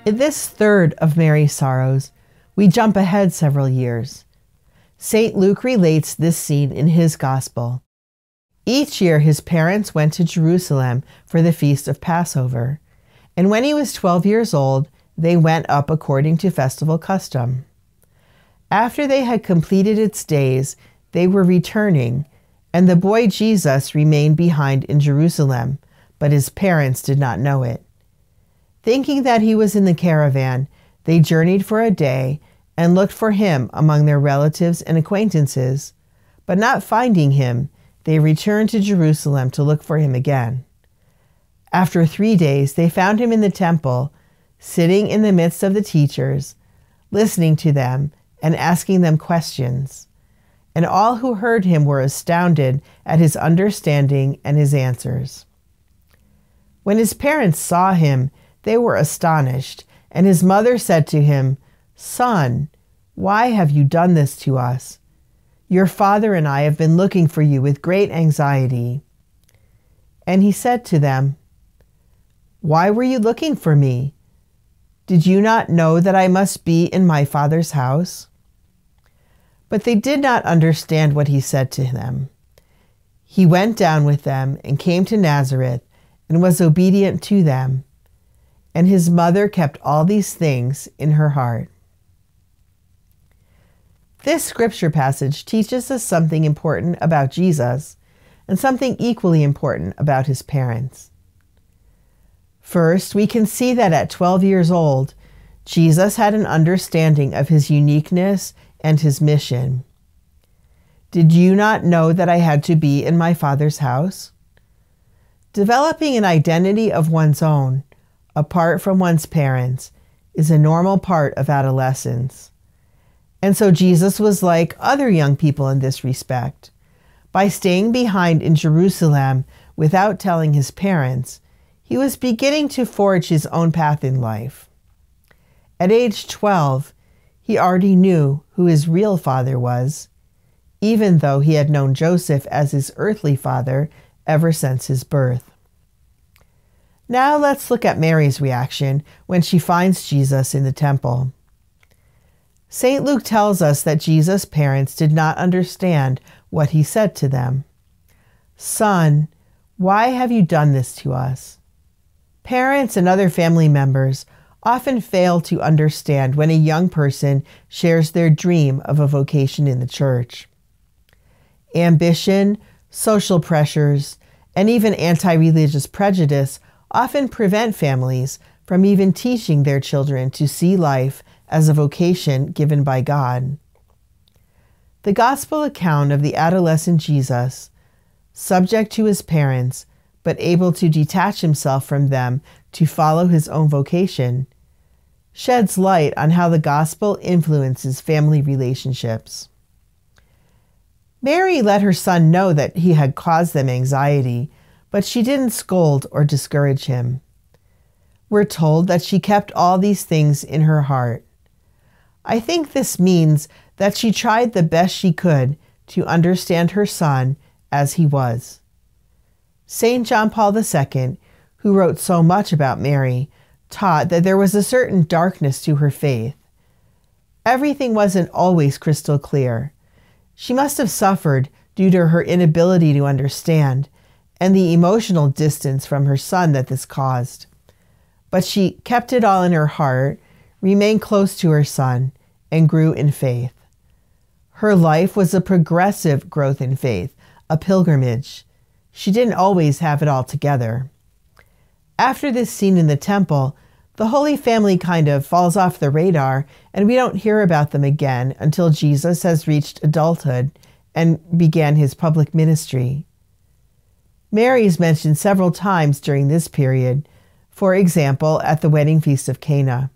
In this third of Mary's sorrows, we jump ahead several years. St. Luke relates this scene in his gospel. Each year his parents went to Jerusalem for the feast of Passover, and when he was 12 years old, they went up according to festival custom. After they had completed its days, they were returning, and the boy Jesus remained behind in Jerusalem, but his parents did not know it. Thinking that he was in the caravan, they journeyed for a day and looked for him among their relatives and acquaintances, but not finding him, they returned to Jerusalem to look for him again. After 3 days, they found him in the temple, sitting in the midst of the teachers, listening to them and asking them questions. And all who heard him were astounded at his understanding and his answers. When his parents saw him, they were astonished, and his mother said to him, "Son, why have you done this to us? Your father and I have been looking for you with great anxiety." And he said to them, "Why were you looking for me? Did you not know that I must be in my Father's house?" But they did not understand what he said to them. He went down with them and came to Nazareth and was obedient to them. And his mother kept all these things in her heart. This scripture passage teaches us something important about Jesus and something equally important about his parents. First, we can see that at 12 years old, Jesus had an understanding of his uniqueness and his mission. "Did you not know that I had to be in my Father's house?" Developing an identity of one's own, apart from one's parents, is a normal part of adolescence. And so Jesus was like other young people in this respect. By staying behind in Jerusalem without telling his parents, he was beginning to forge his own path in life. At age 12, he already knew who his real father was, even though he had known Joseph as his earthly father ever since his birth. Now let's look at Mary's reaction when she finds Jesus in the temple. St. Luke tells us that Jesus' parents did not understand what he said to them. "Son, why have you done this to us?" Parents and other family members often fail to understand when a young person shares their dream of a vocation in the church. Ambition, social pressures, and even anti-religious prejudice often prevent families from even teaching their children to see life as a vocation given by God. The gospel account of the adolescent Jesus, subject to his parents, but able to detach himself from them to follow his own vocation, sheds light on how the gospel influences family relationships. Mary let her son know that he had caused them anxiety, but she didn't scold or discourage him. We're told that she kept all these things in her heart. I think this means that she tried the best she could to understand her son as he was. St. John Paul II, who wrote so much about Mary, taught that there was a certain darkness to her faith. Everything wasn't always crystal clear. She must have suffered due to her inability to understand and the emotional distance from her son that this caused. But she kept it all in her heart, remained close to her son, and grew in faith. Her life was a progressive growth in faith, a pilgrimage. She didn't always have it all together. After this scene in the temple, the Holy Family kind of falls off the radar, and we don't hear about them again until Jesus has reached adulthood and began his public ministry. Mary is mentioned several times during this period, for example, at the wedding feast of Cana.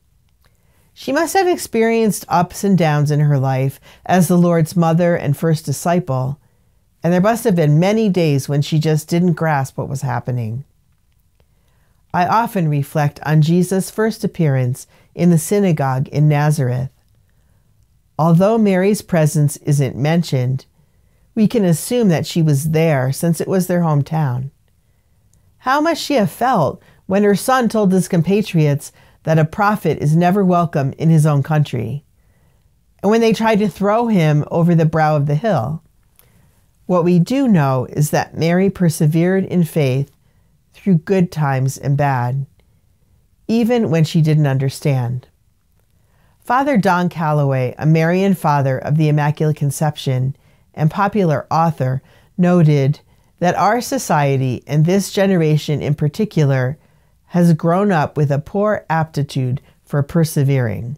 She must have experienced ups and downs in her life as the Lord's mother and first disciple, and there must have been many days when she just didn't grasp what was happening. I often reflect on Jesus' first appearance in the synagogue in Nazareth. Although Mary's presence isn't mentioned, we can assume that she was there since it was their hometown. How must she have felt when her son told his compatriots that a prophet is never welcome in his own country, and when they tried to throw him over the brow of the hill. What we do know is that Mary persevered in faith through good times and bad, even when she didn't understand. Father Don Calloway, a Marian father of the Immaculate Conception and popular author, noted that our society, and this generation in particular, has grown up with a poor aptitude for persevering.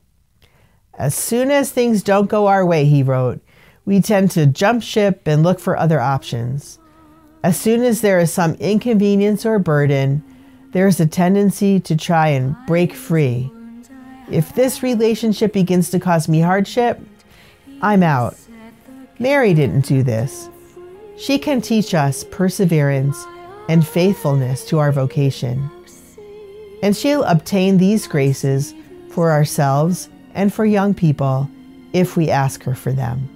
As soon as things don't go our way, he wrote, we tend to jump ship and look for other options. As soon as there is some inconvenience or burden, there is a tendency to try and break free. If this relationship begins to cause me hardship, I'm out. Mary didn't do this. She can teach us perseverance and faithfulness to our vocation. And she'll obtain these graces for ourselves and for young people if we ask her for them.